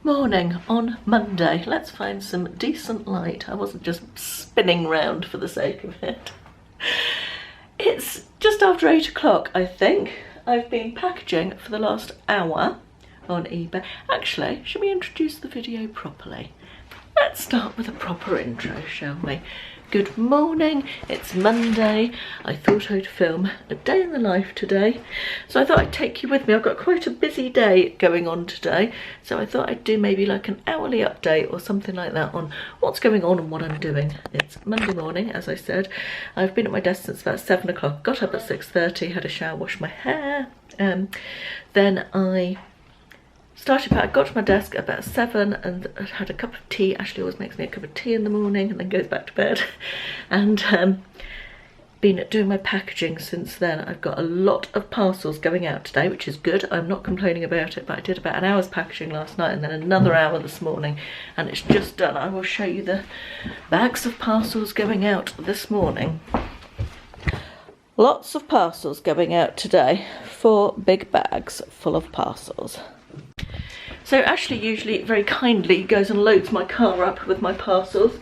Morning on Monday. Let's find some decent light. I wasn't just spinning round for the sake of it. It's just after 8 o'clock, I think. I've been packaging for the last hour on eBay. Actually, should we introduce the video properly? Let's start with a proper intro, shall we? Good morning, it's Monday. I thought I'd film a day in the life today. So I thought I'd take you with me. I've got quite a busy day going on today. So I thought I'd do maybe like an hourly update or something like that on what's going on and what I'm doing. It's Monday morning, as I said. I've been at my desk since about 7 o'clock. Got up at 6:30, had a shower, washed my hair. Then I got to my desk about 7 and had a cup of tea. Ashley always makes me a cup of tea in the morning and then goes back to bed. And been doing my packaging since then. I've got a lot of parcels going out today, which is good. I'm not complaining about it, but I did about an hour's packaging last night and then another hour this morning, and it's just done. I will show you the bags of parcels going out this morning. Lots of parcels going out today. 4 big bags full of parcels. So Ashley usually very kindly goes and loads my car up with my parcels.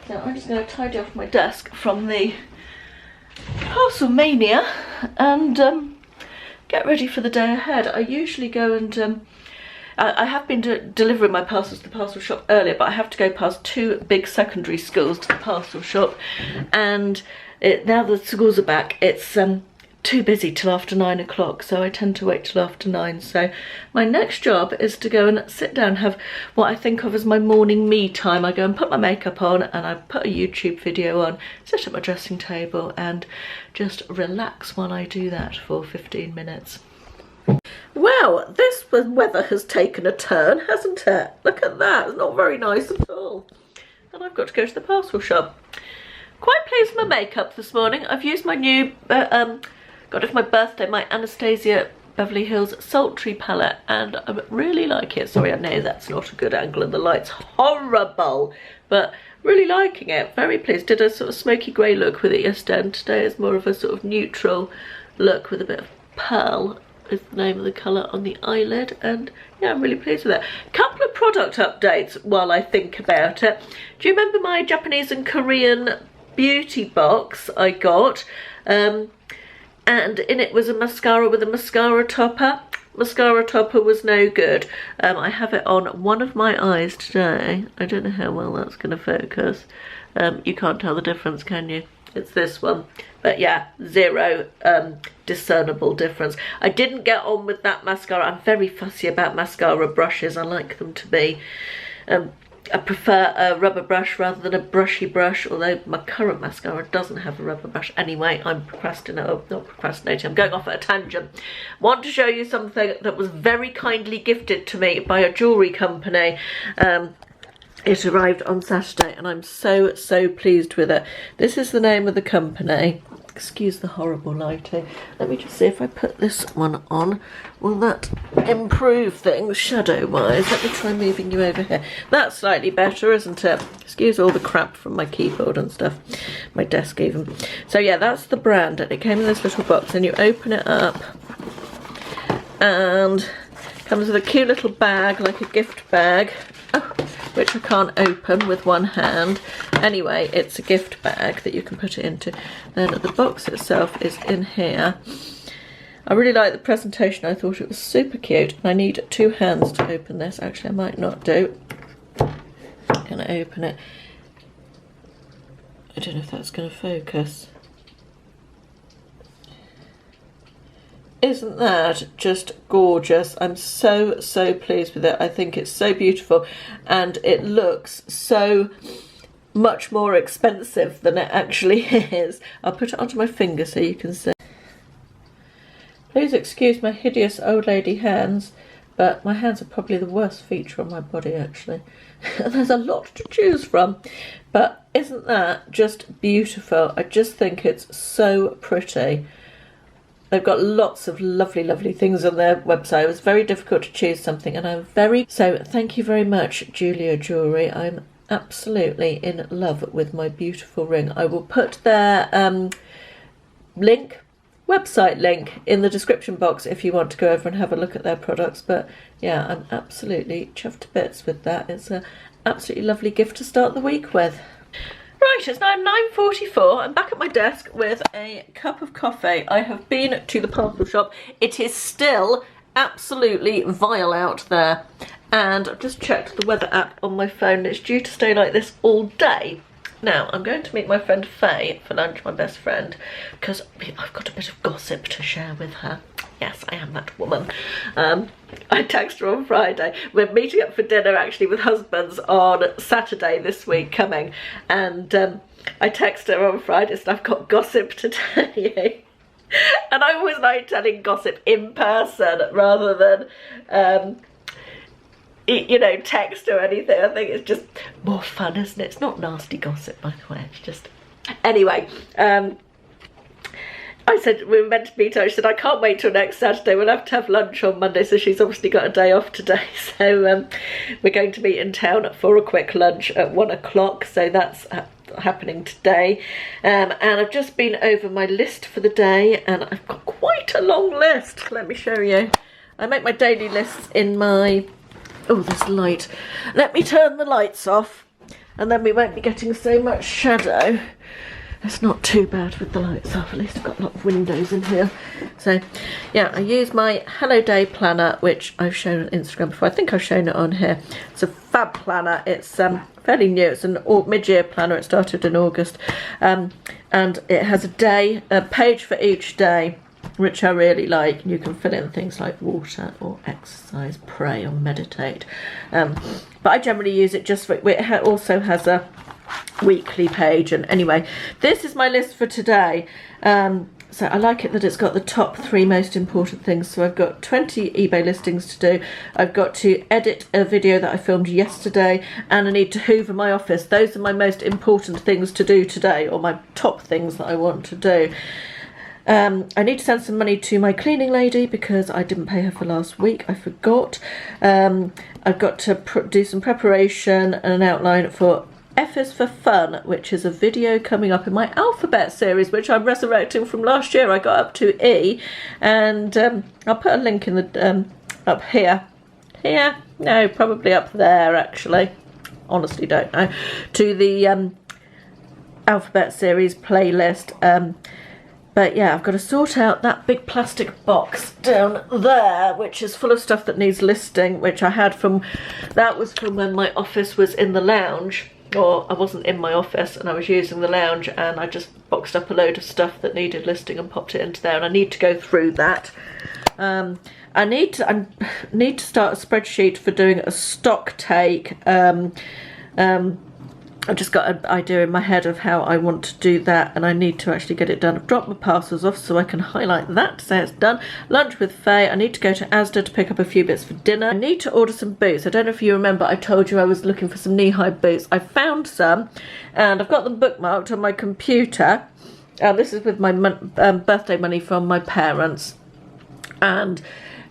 Now I'm just going to tidy off my desk from the parcel mania and get ready for the day ahead. I usually go and I have been delivering my parcels to the parcel shop earlier, but I have to go past 2 big secondary schools to the parcel shop, and now the schools are back, it's too busy till after 9 o'clock, so I tend to wait till after 9. So my next job is to go and sit down, have what I think of as my morning me time. I go and put my makeup on and I put a YouTube video on, sit at my dressing table and just relax while I do that for 15 minutes. Well, this weather has taken a turn, hasn't it? Look at that, it's not very nice at all. And I've got to go to the parcel shop. Quite pleased with my makeup this morning. I've used my new got it for my birthday, my Anastasia Beverly Hills Sultry palette, and I really like it. Sorry, I know that's not a good angle and the light's horrible, but really liking it. Very pleased. Did a sort of smoky grey look with it yesterday, and today is more of a sort of neutral look with a bit of pearl is the name of the colour on the eyelid, and yeah, I'm really pleased with it. Couple of product updates while I think about it. Do you remember my Japanese and Korean beauty box I got? And in it was a mascara with a mascara topper. Mascara topper was no good. I have it on one of my eyes today. I don't know how well that's going to focus. You can't tell the difference, can you? It's this one. But yeah, zero discernible difference. I didn't get on with that mascara. I'm very fussy about mascara brushes. I like them to be... I prefer a rubber brush rather than a brushy brush, although my current mascara doesn't have a rubber brush. Anyway, I'm not procrastinating, I'm going off at a tangent. Want to show you something that was very kindly gifted to me by a jewellery company. It arrived on Saturday and I'm so pleased with it. This is the name of the company. Excuse the horrible lighting. Let me just see if I put this one on. Will that improve things shadow-wise? Let me try moving you over here. That's slightly better, isn't it? Excuse all the crap from my keyboard and stuff. My desk even. So yeah, that's the brand. And it came in this little box and you open it up and it comes with a cute little bag, like a gift bag. Oh, which I can't open with one hand. Anyway, it's a gift bag that you can put it into. Then the box itself is in here. I really like the presentation. I thought it was super cute. And I need 2 hands to open this. Actually, I might not do. I'm going to open it. I don't know if that's going to focus. Isn't that just gorgeous? I'm so pleased with it. I think it's so beautiful and it looks so much more expensive than it actually is. I'll put it onto my finger so you can see. Please excuse my hideous old lady hands, but my hands are probably the worst feature on my body actually. There's a lot to choose from, but isn't that just beautiful? I just think it's so pretty. They've got lots of lovely things on their website. It was very difficult to choose something, and so thank you very much, Jeulia Jewelery. I'm absolutely in love with my beautiful ring. I will put their link website link in the description box if you want to go over and have a look at their products. But yeah, I'm absolutely chuffed to bits with that. It's an absolutely lovely gift to start the week with. Right, it's now 9:44. I'm back at my desk with a cup of coffee. I have been to the parcel shop. It is still absolutely vile out there, and I've just checked the weather app on my phone. It's due to stay like this all day. Now, I'm going to meet my friend Faye for lunch, my best friend, because I've got a bit of gossip to share with her. Yes, I am that woman. I texted her on Friday. We're meeting up for dinner actually with husbands on Saturday this week coming, and I texted her on Friday and I've got gossip to tell you. And I always like telling gossip in person rather than you know, text or anything. I think it's just more fun, isn't it? It's not nasty gossip, by the way. It's just... Anyway, I said we were meant to meet her. She said, I can't wait till next Saturday. We'll have to have lunch on Monday. So she's obviously got a day off today. So we're going to meet in town for a quick lunch at 1 o'clock. So that's happening today. And I've just been over my list for the day. And I've got quite a long list. Let me show you. I make my daily lists in my... Oh, this light. Let me turn the lights off and then we won't be getting so much shadow. It's not too bad with the lights off. At least I've got a lot of windows in here. So, yeah, I use my Hello Day planner, which I've shown on Instagram before. I think I've shown it on here. It's a fab planner. It's fairly new. It's an mid-year planner. It started in August. And it has a page for each day, which I really like. You can fill in things like water or exercise, pray or meditate. But I generally use it just for, it also has a weekly page. And anyway, this is my list for today. So I like it that it's got the top 3 most important things. So I've got 20 eBay listings to do. I've got to edit a video that I filmed yesterday, and I need to hoover my office. Those are my most important things to do today, or my top things that I want to do. I need to send some money to my cleaning lady because I didn't pay her for last week. I forgot. I've got to do some preparation and an outline for F is for Fun, which is a video coming up in my alphabet series, which I'm resurrecting from last year. I got up to E, and I'll put a link in the up here. Here? No, probably up there actually. Honestly, don't know. To the alphabet series playlist. But yeah, I've got to sort out that big plastic box down there, which is full of stuff that needs listing, which I had from, that was from when my office was in the lounge, or I wasn't in my office and I was using the lounge, and I just boxed up a load of stuff that needed listing and popped it into there, and I need to go through that. I need to start a spreadsheet for doing a stock take. I've just got an idea in my head of how I want to do that, and I need to actually get it done. I've dropped my parcels off so I can highlight that to say it's done. Lunch with Faye. I need to go to Asda to pick up a few bits for dinner. I need to order some boots. I don't know if you remember, I told you I was looking for some knee-high boots. I found some, and I've got them bookmarked on my computer. This is with my birthday money from my parents. And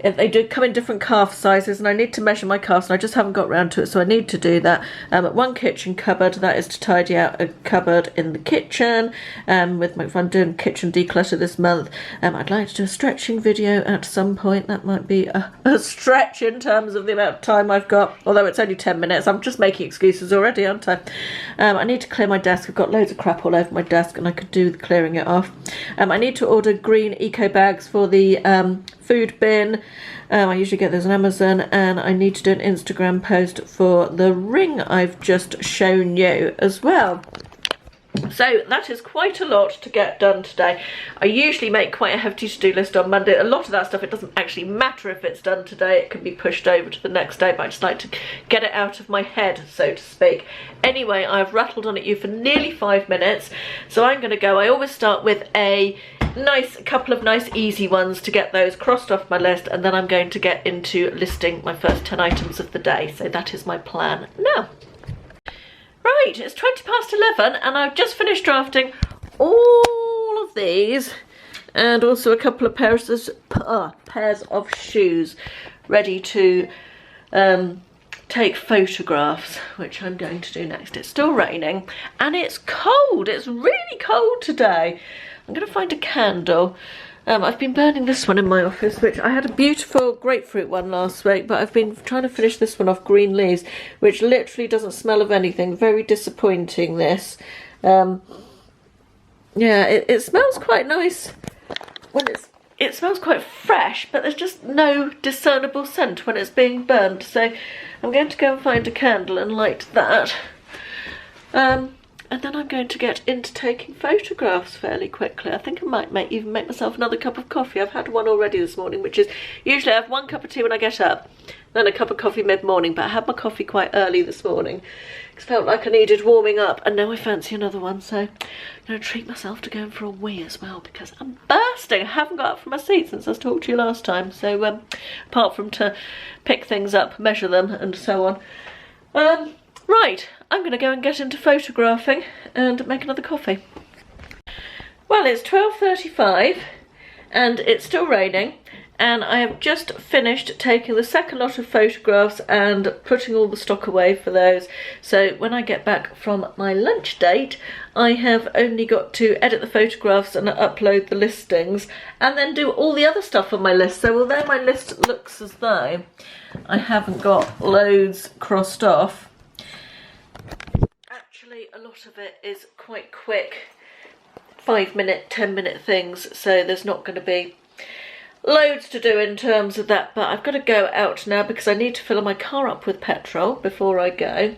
they do come in different calf sizes, and I need to measure my calves, and I just haven't got round to it, so I need to do that. One kitchen cupboard, that is to tidy out a cupboard in the kitchen. With my friend doing kitchen declutter this month. I'd like to do a stretching video at some point. That might be a stretch in terms of the amount of time I've got, although it's only 10 minutes. I'm just making excuses already, aren't I? I need to clear my desk. I've got loads of crap all over my desk, and I could do with clearing it off. I need to order green eco bags for the food bin. I usually get those on Amazon, and I need to do an Instagram post for the ring I've just shown you as well. So that is quite a lot to get done today. I usually make quite a hefty to-do list on Monday. A lot of that stuff, it doesn't actually matter if it's done today. It can be pushed over to the next day, but I just like to get it out of my head, so to speak. Anyway, I've rattled on at you for nearly 5 minutes, so I'm going to go. I always start with a couple of nice easy ones to get those crossed off my list, and then I'm going to get into listing my first 10 items of the day. So that is my plan now. Right, it's 11:20 and I've just finished drafting all of these, and also a couple of pairs of shoes ready to take photographs, which I'm going to do next. It's still raining and it's cold. It's really cold today. I'm going to find a candle. I've been burning this one in my office, which I had a beautiful grapefruit one last week, but I've been trying to finish this one off green leaves, which literally doesn't smell of anything. Very disappointing, this. Yeah, it smells quite nice when it smells quite fresh, but there's just no discernible scent when it's being burnt. So I'm going to go and find a candle and light that. And then I'm going to get into taking photographs fairly quickly. I think I might even make myself another cup of coffee. I've had one already this morning, which is usually I have 1 cup of tea when I get up, then a cup of coffee mid-morning, but I had my coffee quite early this morning because I felt like I needed warming up, and now I fancy another one. So I'm going to treat myself to going for a wee as well because I'm bursting. I haven't got up from my seat since I talked to you last time. So apart from to pick things up, measure them and so on. Right, I'm going to go and get into photographing and make another coffee. Well, it's 12:35 and it's still raining, and I have just finished taking the second lot of photographs and putting all the stock away for those. So when I get back from my lunch date, I have only got to edit the photographs and upload the listings and then do all the other stuff on my list. So although my list looks as though I haven't got loads crossed off, actually a lot of it is quite quick 5-minute, 10-minute things, so there's not going to be loads to do in terms of that. But I've got to go out now because I need to fill my car up with petrol before I go.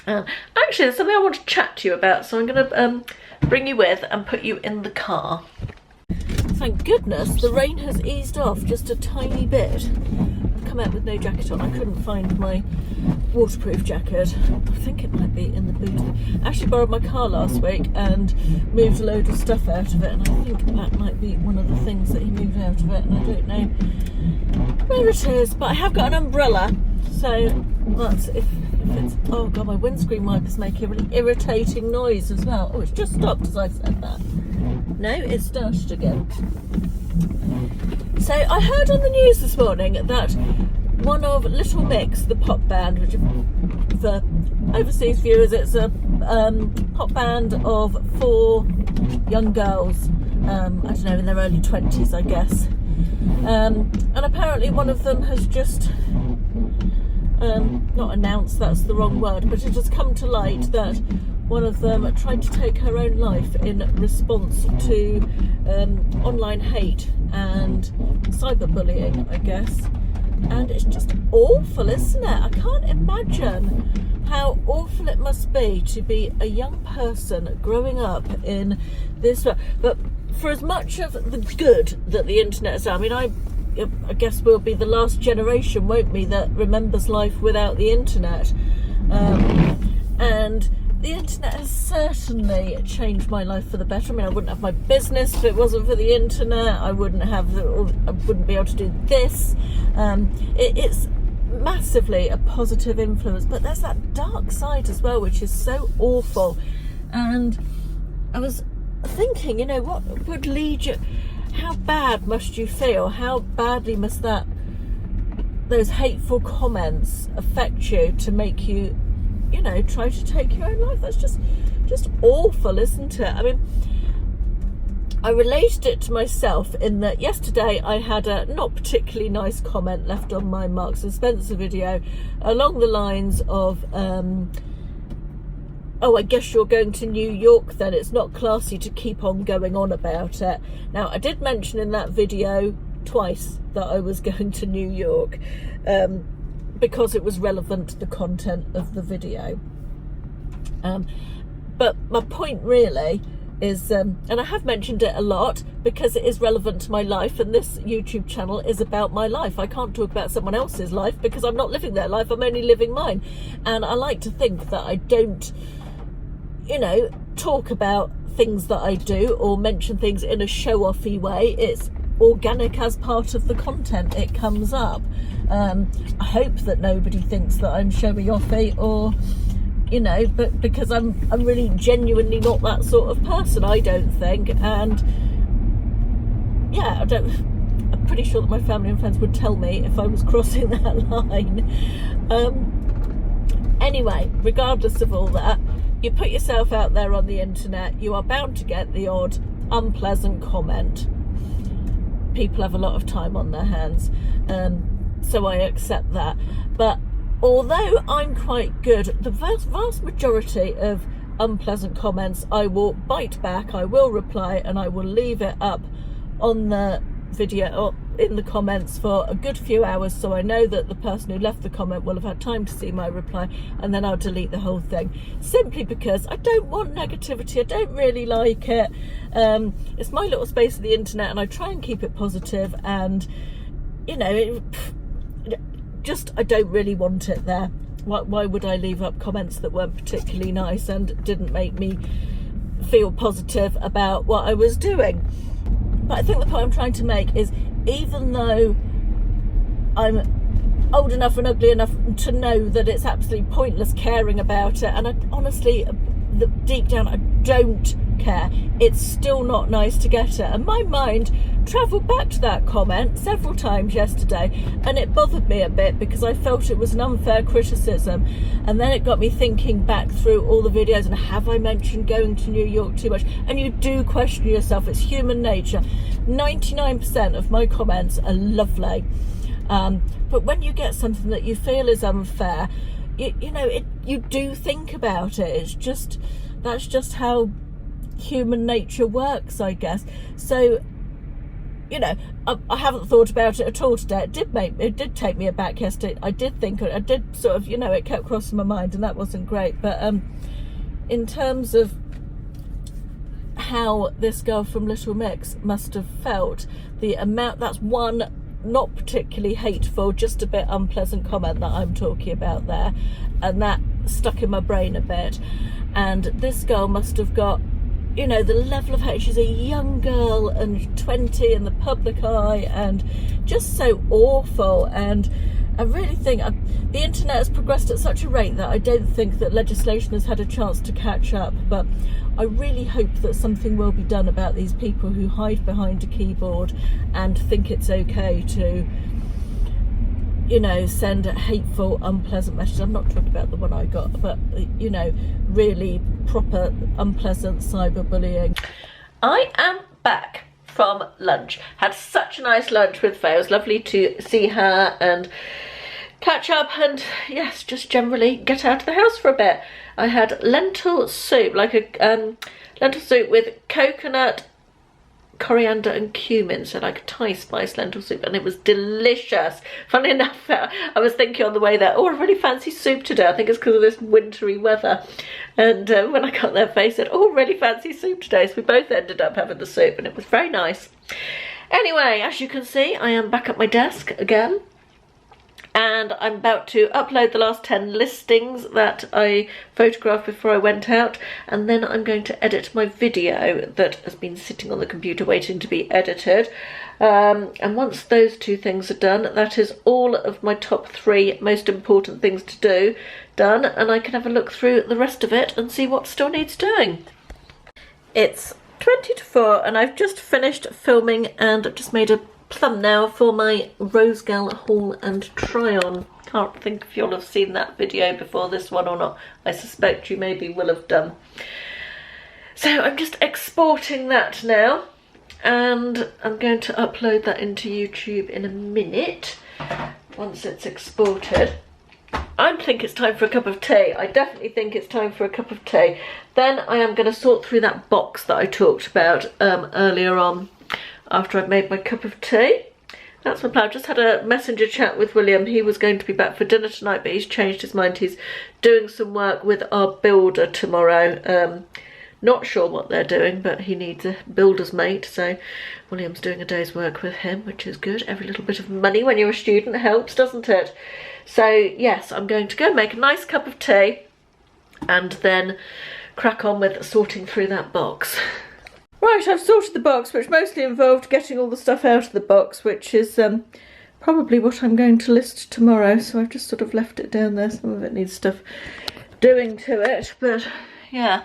Actually, there's something I want to chat to you about, so I'm going to bring you with and put you in the car. Thank goodness the rain has eased off just a tiny bit. I've come out with no jacket on. I couldn't find my waterproof jacket. I think it might be in the boot. I actually borrowed my car last week and moved a load of stuff out of it, and I think that might be one of the things that he moved out of it, and I don't know where it is, but I have got an umbrella, so that's if it's... Oh god, my windscreen wipers make a really irritating noise as well. Oh, it's just stopped as I said that. No, it started again. So I heard on the news this morning that one of Little Mix, the pop band, which for overseas viewers, it's a pop band of 4 young girls, I don't know, in their early 20s, I guess. And apparently one of them has just, not announced, that's the wrong word, but it has come to light that one of them tried to take her own life in response to online hate and cyberbullying, I guess. And it's just awful, isn't it? I can't imagine how awful it must be to be a young person growing up in this world. But for as much of the good that the internet has, I mean, I guess we'll be the last generation, won't we, that remembers life without the internet. And the internet has certainly changed my life for the better. I mean, I wouldn't have my business if it wasn't for the internet. I wouldn't be able to do this. It's massively a positive influence, but there's that dark side as well, which is so awful. And I was thinking, you know, what would lead you? How bad must you feel? How badly must those hateful comments affect you to make you, you know, try to take your own life? That's just awful, isn't it? I mean, I related it to myself in that yesterday I had a not particularly nice comment left on my Marks and Spencer video along the lines of, oh, I guess you're going to New York then, it's not classy to keep on going on about it. Now, I did mention in that video twice that I was going to New York, because it was relevant to the content of the video. But my point really is, and I have mentioned it a lot because it is relevant to my life, and this YouTube channel is about my life. I can't talk about someone else's life because I'm not living their life, I'm only living mine. And I like to think that I don't, you know, talk about things that I do or mention things in a show-offy way. It's organic as part of the content, it comes up. I hope that nobody thinks that I'm showy-offy or, you know, but because I'm really genuinely not that sort of person, I don't think. And yeah, I'm pretty sure that my family and friends would tell me if I was crossing that line. Anyway, regardless of all that, you put yourself out there on the internet, you are bound to get the odd unpleasant comment. people have a lot of time on their hands, so I accept that. But although I'm quite good, the vast majority of unpleasant comments I will bite back, I will reply, and I will leave it up on the video or in the comments for a good few hours, so I know that the person who left the comment will have had time to see my reply, and then I'll delete the whole thing, simply because I don't want negativity. I don't really like it. It's my little space of the internet, and I try and keep it positive, and you know, I don't really want it there. Why would I leave up comments that weren't particularly nice and didn't make me feel positive about what I was doing? But I think the point I'm trying to make is, even though I'm old enough and ugly enough to know that it's absolutely pointless caring about it, and I honestly, deep down, I don't care, it's still not nice to get it. And my mind travelled back to that comment several times yesterday, and it bothered me a bit because I felt it was an unfair criticism. And then it got me thinking back through all the videos, and have I mentioned going to New York too much? And you do question yourself. It's human nature. 99% of my comments are lovely, but when you get something that you feel is unfair, you do think about it. That's just how human nature works, I guess. So, you know, I haven't thought about it at all today. It did take me aback yesterday. I did sort of, it kept crossing my mind, and that wasn't great. But in terms of how this girl from Little Mix must have felt, that's one not particularly hateful, just a bit unpleasant comment that I'm talking about there, and that stuck in my brain a bit. And this girl must have got, the level of hate. She's a young girl and 20 in the public eye, and just so awful. And I really think the internet has progressed at such a rate that I don't think that legislation has had a chance to catch up. But I really hope that something will be done about these people who hide behind a keyboard and think it's okay to, send hateful, unpleasant messages. I'm not talking about the one I got, but, really proper, unpleasant cyberbullying. I am back from lunch. Had such a nice lunch with Faye. It was lovely to see her and catch up, and yes, just generally get out of the house for a bit. I had lentil soup, like a lentil soup with coconut, coriander and cumin, so like a Thai spice lentil soup, and it was delicious. Funny enough, I was thinking on the way there, I really fancy soup today. I think it's because of this wintry weather. And when I got there, Faye said, really fancy soup today. So we both ended up having the soup, and it was very nice. Anyway, as you can see, I am back at my desk again, and I'm about to upload the last 10 listings that I photographed before I went out, and then I'm going to edit my video that has been sitting on the computer waiting to be edited. And once those two things are done, that is all of my top 3 most important things to do done, and I can have a look through the rest of it and see what still needs doing. It's 20 to 4, and I've just finished filming, and I've just made a thumbnail for my Rosegal haul and try on. Can't think if you'll have seen that video before this one or not. I suspect you maybe will have done. So I'm just exporting that now, and I'm going to upload that into YouTube in a minute once it's exported. I think it's time for a cup of tea. I definitely think it's time for a cup of tea. Then I am going to sort through that box that I talked about earlier on, after I've made my cup of tea. That's my plan. I've just had a messenger chat with William. He was going to be back for dinner tonight, but he's changed his mind. He's doing some work with our builder tomorrow. Not sure what they're doing, but he needs a builder's mate, so William's doing a day's work with him, which is good. Every little bit of money when you're a student helps, doesn't it? So yes, I'm going to go make a nice cup of tea and then crack on with sorting through that box. Right, I've sorted the box, which mostly involved getting all the stuff out of the box, which is probably what I'm going to list tomorrow. So I've just sort of left it down there. Some of it needs stuff doing to it, but yeah.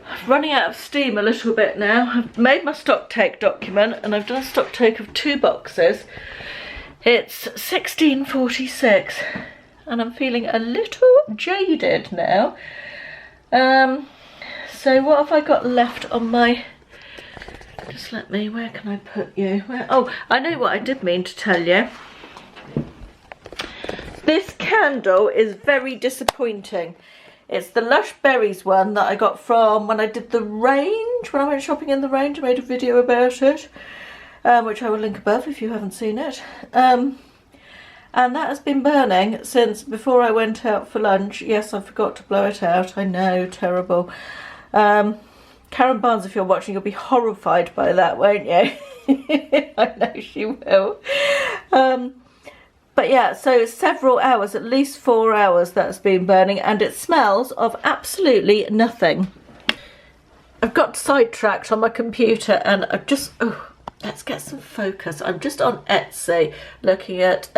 I'm running out of steam a little bit now. I've made my stock take document, and I've done a stock take of 2 boxes. It's 16:46, and I'm feeling a little jaded now. So what have I got left on my Just let me, where can I put you? Where, oh, I know what I did mean to tell you. This candle is very disappointing. It's the Lush Berries one that I got from when I did the range, when I went shopping in the range. I made a video about it, which I will link above if you haven't seen it. And that has been burning since before I went out for lunch. Yes, I forgot to blow it out. I know, terrible. Karen Barnes, if you're watching, you'll be horrified by that, won't you? I know she will. But yeah, so several hours, at least 4 hours that's been burning, and it smells of absolutely nothing. I've got sidetracked on my computer and I've just, oh, let's get some focus. I'm just on Etsy looking at,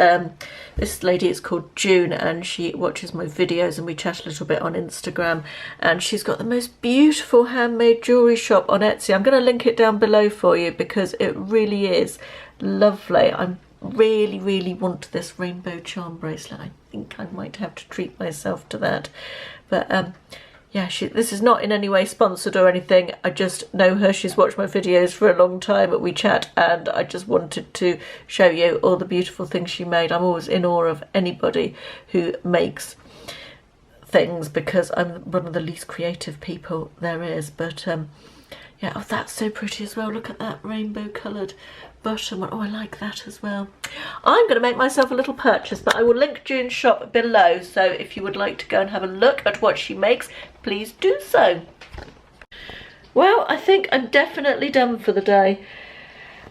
this lady is called June, and she watches my videos and we chat a little bit on Instagram, and she's got the most beautiful handmade jewellery shop on Etsy. I'm going to link it down below for you because it really is lovely. I'm really want this rainbow charm bracelet. I think I might have to treat myself to that, but yeah, this is not in any way sponsored or anything. I just know her, she's watched my videos for a long time, but we chat, and I just wanted to show you all the beautiful things she made. I'm always in awe of anybody who makes things because I'm one of the least creative people there is, but yeah, oh, that's so pretty as well. Look at that rainbow coloured button one. Oh, I like that as well. I'm going to make myself a little purchase, but I will link June's shop below, so if you would like to go and have a look at what she makes, please do so. Well, I think I'm definitely done for the day.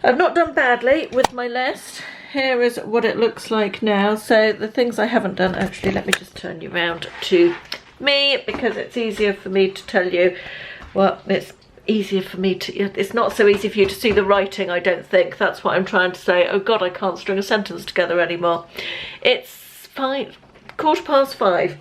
I've not done badly with my list. Here is what it looks like now. So the things I haven't done, actually, let me just turn you round to me because it's easier for me to tell you. Well, it's easier for me to, it's not so easy for you to see the writing, I don't think. That's what I'm trying to say. Oh God, I can't string a sentence together anymore. It's 5:15.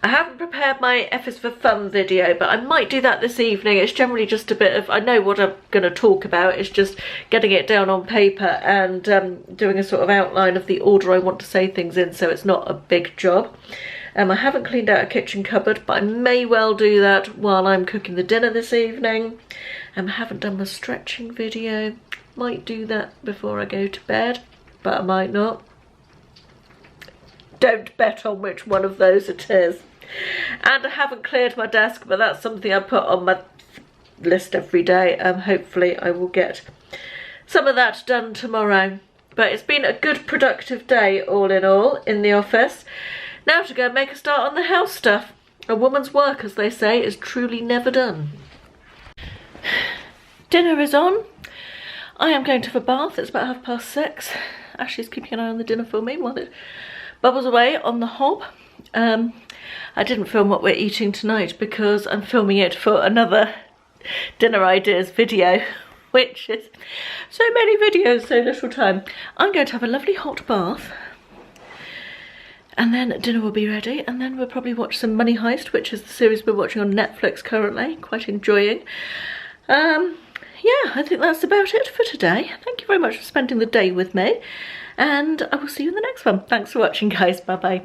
I haven't prepared my F is for fun video, but I might do that this evening. It's generally just a bit of, I know what I'm going to talk about. It's just getting it down on paper and doing a sort of outline of the order I want to say things in, so it's not a big job. I haven't cleaned out a kitchen cupboard, but I may well do that while I'm cooking the dinner this evening. I haven't done my stretching video. Might do that before I go to bed, but I might not. Don't bet on which one of those it is. And I haven't cleared my desk, but that's something I put on my list every day. Hopefully I will get some of that done tomorrow. But it's been a good productive day all in all in the office. Now to go and make a start on the house stuff. A woman's work, as they say, is truly never done. Dinner is on. I am going to have a bath. It's about 6:30. Ashley's keeping an eye on the dinner for me while it bubbles away on the hob. I didn't film what we're eating tonight because I'm filming it for another dinner ideas video, which is so many videos, so little time. I'm going to have a lovely hot bath, and then dinner will be ready, and then we'll probably watch some Money Heist, which is the series we're watching on Netflix currently, quite enjoying. Yeah, I think that's about it for today. Thank you very much for spending the day with me, and I will see you in the next one. Thanks for watching, guys. Bye bye.